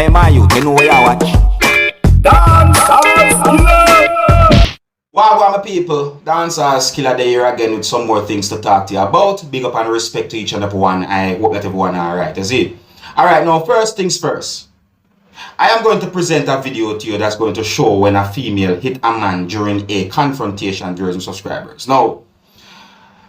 Hey man, you know where you watch? Dancehall skilla. Wow, my people, Dancehall skilla here again with some more things to talk to you about. Big up and respect to each and every one. I hope that everyone are alright, you see? Alright, now first things first. I am going to present a video to you that's going to show when a female hit a man during a confrontation, viewers and subscribers. Now,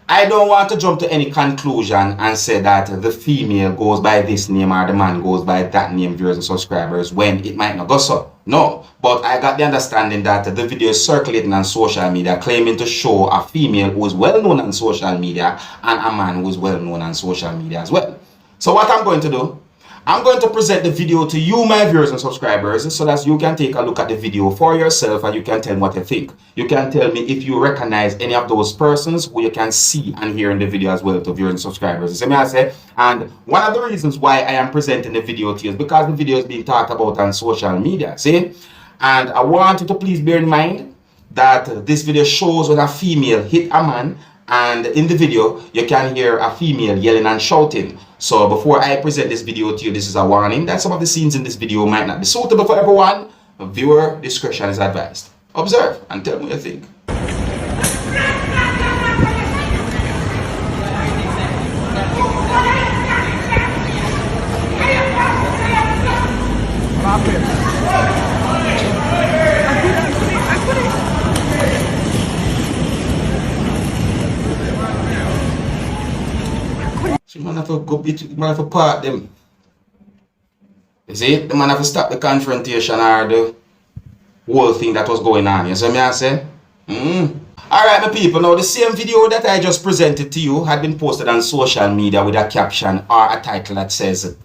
I don't want to jump to any conclusion and say that the female goes by this name or the man goes by that name, viewers and subscribers, when it might not go so. No, but I got the understanding that the video is circulating on social media claiming to show a female who is well known on social media and a man who is well known on social media as well. So what I'm going to do, I'm going to present the video to you, my viewers and subscribers, so that you can take a look at the video for yourself and you can tell me what you think. You can tell me if you recognize any of those persons who you can see and hear in the video as well to viewers and subscribers. You see me I say? And one of the reasons why I am presenting the video to you is because the video is being talked about on social media, see? And I want you to please bear in mind that this video shows when a female hit a man, and in the video you can hear a female yelling and shouting. So before I present this video to you, this is a warning that some of the scenes in this video might not be suitable for everyone. Viewer discretion is advised. Observe and tell me what you think. So man have to go beat, man have to part them. You see, the man have to stop the confrontation or the whole thing that was going on. You see me I say? Alright my people, now the same video that I just presented to you had been posted on social media with a caption or a title that says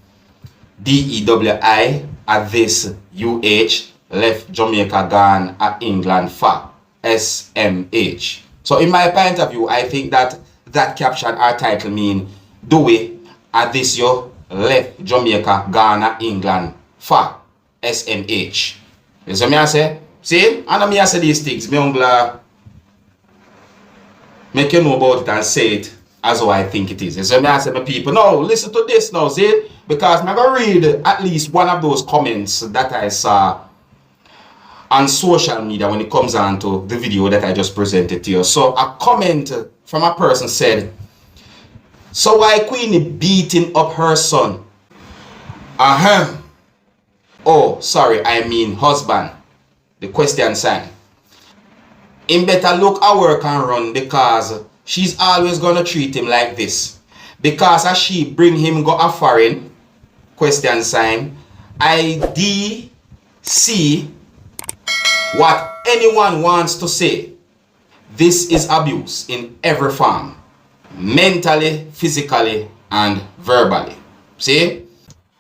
DEWI at this UH left Jamaica gone at England for SMH. So in my point of view, I think that that caption or title mean dewey at this yo left Jamaica, Ghana, England for SMH. You see me I say? See? And me I say these things. Me ungla make you know about it and say it as how I think it is. You see me I say my people. Now listen to this now, see? Because I'm gonna read at least one of those comments that I saw on social media when it comes on to the video that I just presented to you. So a comment from a person said, "So why Queenie beating up her son?" Oh, sorry, I mean husband. The question sign. Him better look her work and run because she's always gonna treat him like this. Because as she bring him go a foreign, question sign, I see what anyone wants to say. This is abuse in every form. Mentally, physically, and verbally. See?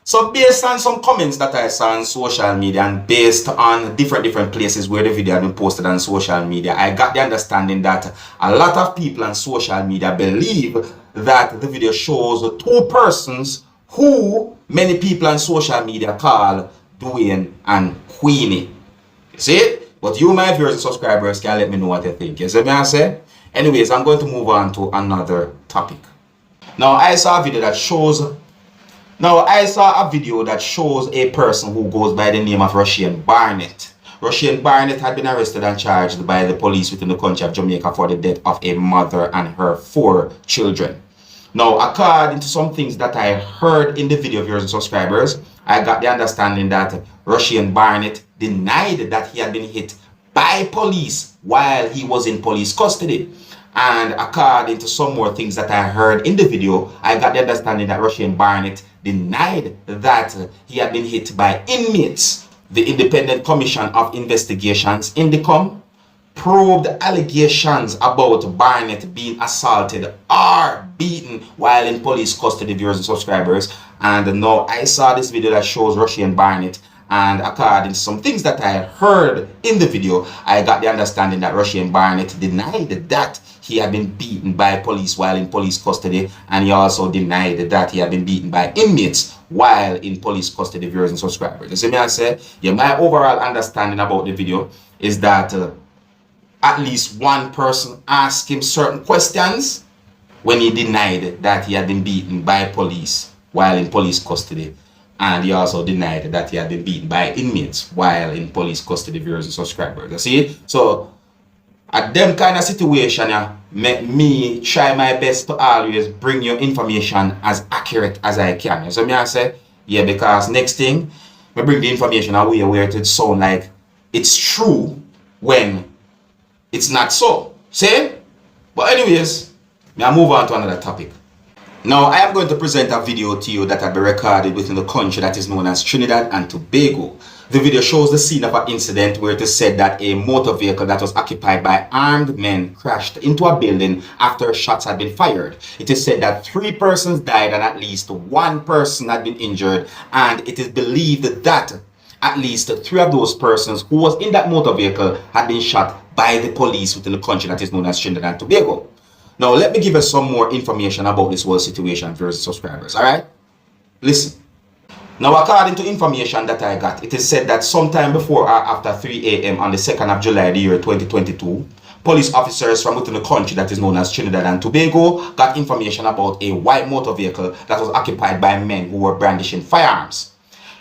So based on some comments that I saw on social media and based on different places where the video had been posted on social media, I got the understanding that a lot of people on social media believe that the video shows two persons who many people on social media call Dwayne and Queenie. You see it? But you, my viewers and subscribers, can let me know what you think. You see what I say? Anyways, I'm going to move on to another topic. Now I saw a video that shows a person who goes by the name of Rushane Barnett. Rushane Barnett had been arrested and charged by the police within the country of Jamaica for the death of a mother and her 4 children. Now, according to some things that I heard in the video, viewers and subscribers, I got the understanding that Rushane Barnett denied that he had been hit by police while he was in police custody. And according to some more things that I heard in the video, I got the understanding that Rushane Barnett denied that he had been hit by inmates. The Independent Commission of Investigations, INDECOM, probed allegations about Barnett being assaulted or beaten while in police custody, viewers and subscribers. And now I saw this video that shows Rushane Barnett, and according to some things that I heard in the video, I got the understanding that Rushane Barnett denied that he had been beaten by police while in police custody, and he also denied that he had been beaten by inmates while in police custody, viewers and subscribers. You see me I say? Yeah, my overall understanding about the video is that at least one person asked him certain questions when he denied that he had been beaten by police while in police custody. And he also denied that he had been beaten by inmates while in police custody, viewers and subscribers. You see? So, at them kind of situation, make me try my best to always bring you information as accurate as I can. So, me I say, yeah, because next thing, we bring the information away where it sound like it's true when it's not so. See? But anyways, I move on to another topic. Now, I am going to present a video to you that had been recorded within the country that is known as Trinidad and Tobago. The video shows the scene of an incident where it is said that a motor vehicle that was occupied by armed men crashed into a building after shots had been fired. It is said that 3 persons died and at least 1 person had been injured, and it is believed that at least 3 of those persons who was in that motor vehicle had been shot by the police within the country that is known as Trinidad and Tobago. Now, let me give us some more information about this whole situation, viewers and subscribers, alright? Listen. Now, according to information that I got, it is said that sometime before or after 3 a.m. on the 2nd of July, the year 2022, police officers from within the country that is known as Trinidad and Tobago got information about a white motor vehicle that was occupied by men who were brandishing firearms.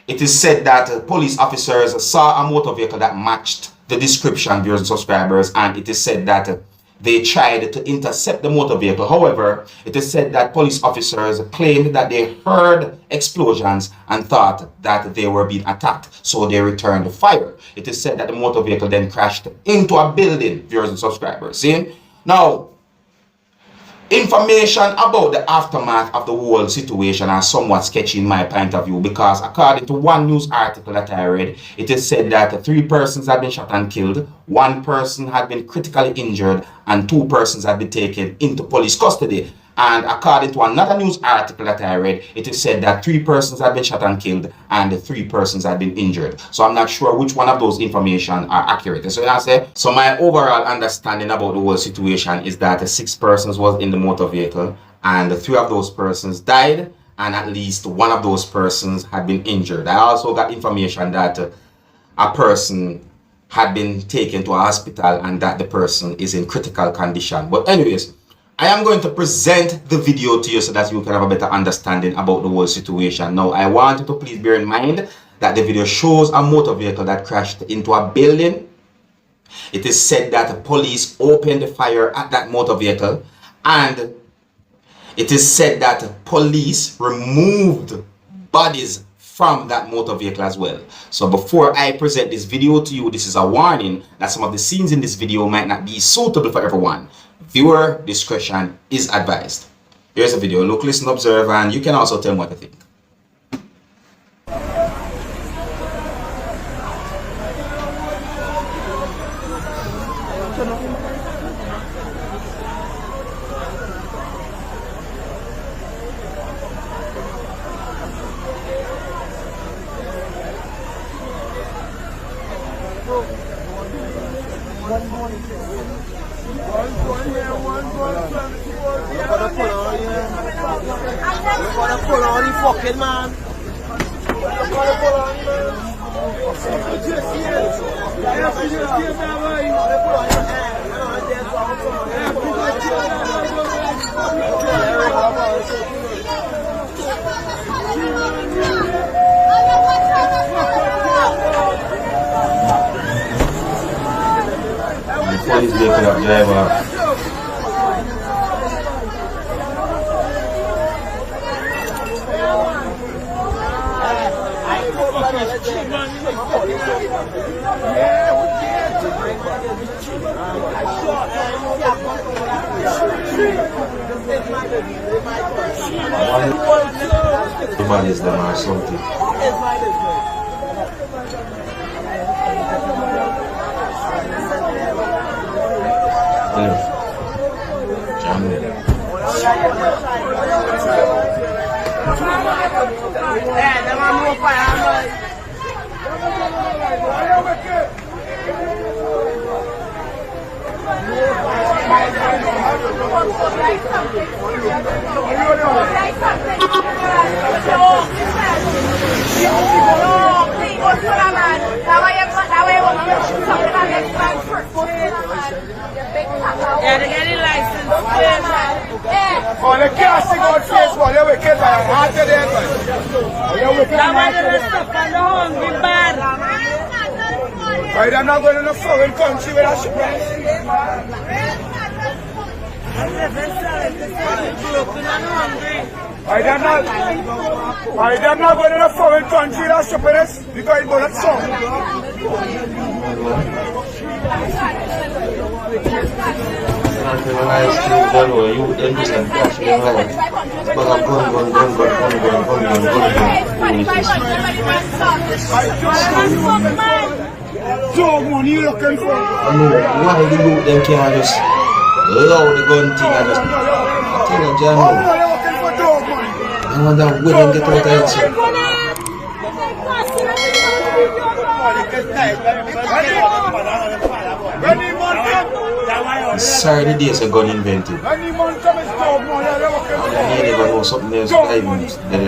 It is said that police officers saw a motor vehicle that matched the description, viewers and subscribers, and it is said that they tried to intercept the motor vehicle. However, it is said that police officers claimed that they heard explosions and thought that they were being attacked, so they returned fire. It is said that the motor vehicle then crashed into a building, viewers and subscribers. See? Now, information about the aftermath of the whole situation are somewhat sketchy in my point of view, because according to one news article that I read, it is said that 3 persons had been shot and killed, 1 person had been critically injured, and 2 persons had been taken into police custody. And according to another news article that I read, it is said that 3 persons had been shot and killed and 3 persons had been injured. So I'm not sure which one of those information are accurate. So I say, so my overall understanding about the whole situation is that 6 persons was in the motor vehicle and 3 of those persons died and at least 1 of those persons had been injured. I also got information that a person had been taken to a hospital and that the person is in critical condition. But anyways, I am going to present the video to you so that you can have a better understanding about the whole situation. Now, I want you to please bear in mind that the video shows a motor vehicle that crashed into a building. It is said that the police opened fire at that motor vehicle, and it is said that police removed bodies from that motor vehicle as well. So before I present this video to you, this is a warning that some of the scenes in this video might not be suitable for everyone. Viewer discretion is advised. Here's the video. Look, listen, observe, and you can also tell me what you think. Pull on, you fucking man. Police vehicle up driver. Everybody is them or something. Yeah, they get a license. Oh, they can't sing on Facebook. They will get a heart to them. They will get a heart Right, I'm not going to no foreign country where I should press. I'm not going to no foreign country that should press because it's going to song. Dog money you looking for? I know why the youth them can't just load the gun thing and just tell them jam. Oh, no, you're looking for dog money. I wonder when them get out of here. Sorry, the days are gun invented. I never know something else. I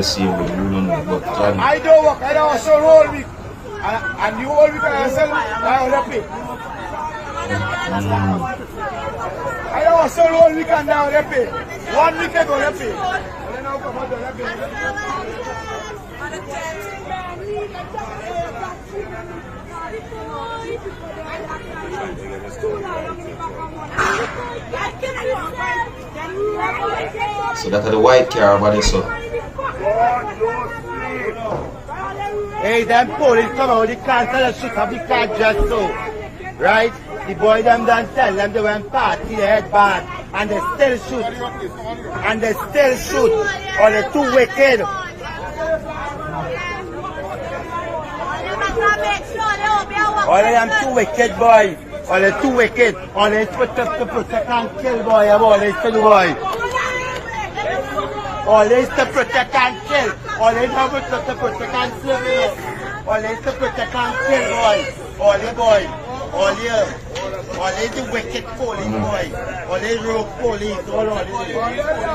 see you don't know, but I don't work, I don't so whole week. And you all week I sell, I will pay. I don't so whole week and now they pay. 1 week ago they pay. So that's the white car over there, so. Hey, them police come out, they can't tell us shit up, they can't just so. Right? The boy them done tell them they went party, they head bad, and they still shoot. And they still shoot. Or they're too wicked. All of them too wicked, boy. All they too wicked. All they protect to protect and kill, boy. All they to do, boy. All they to protect and kill. All they to protect and kill, boy. All they to protect and kill, boy. All they, boy. All they the wicked police, boy. All they rogue police. All they rogue police.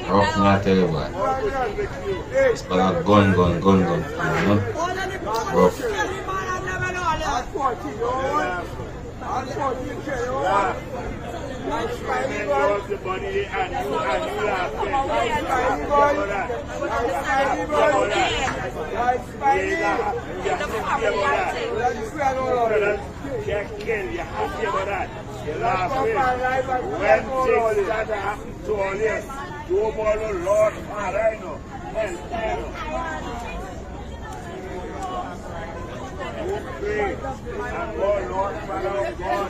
Rough, I tell you what. It's about gun. You know? Rough. When things start to happen to all this, you follow Lord Father, I know. You pray and go, Lord Father of God.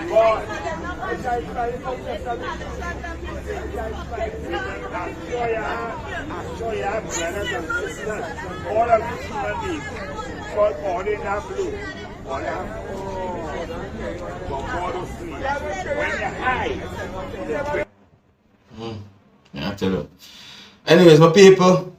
God. I'm sure you have brothers and sisters, all of these human beings, called all in that blue. All have when you hide. Yeah, I tell you. Anyways, my people,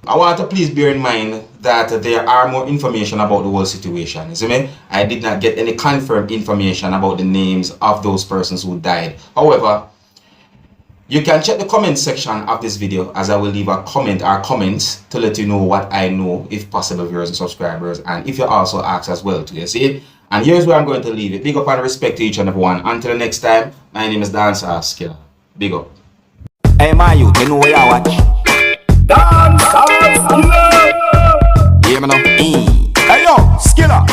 I want to please bear in mind that there are more information about the whole situation. You see me? I did not get any confirmed information about the names of those persons who died. However, you can check the comment section of this video, as I will leave a comment or comments to let you know what I know, if possible, viewers and subscribers, and if you also ask as well too. You see it? And here's where I'm going to leave it. Big up and respect to each and every one. Until the next time, my name is Dancehall Skilla. Big up. Hey my youth, you know where you watch? Dancehall Skilla. Hear me now? Hey yo, Skilla.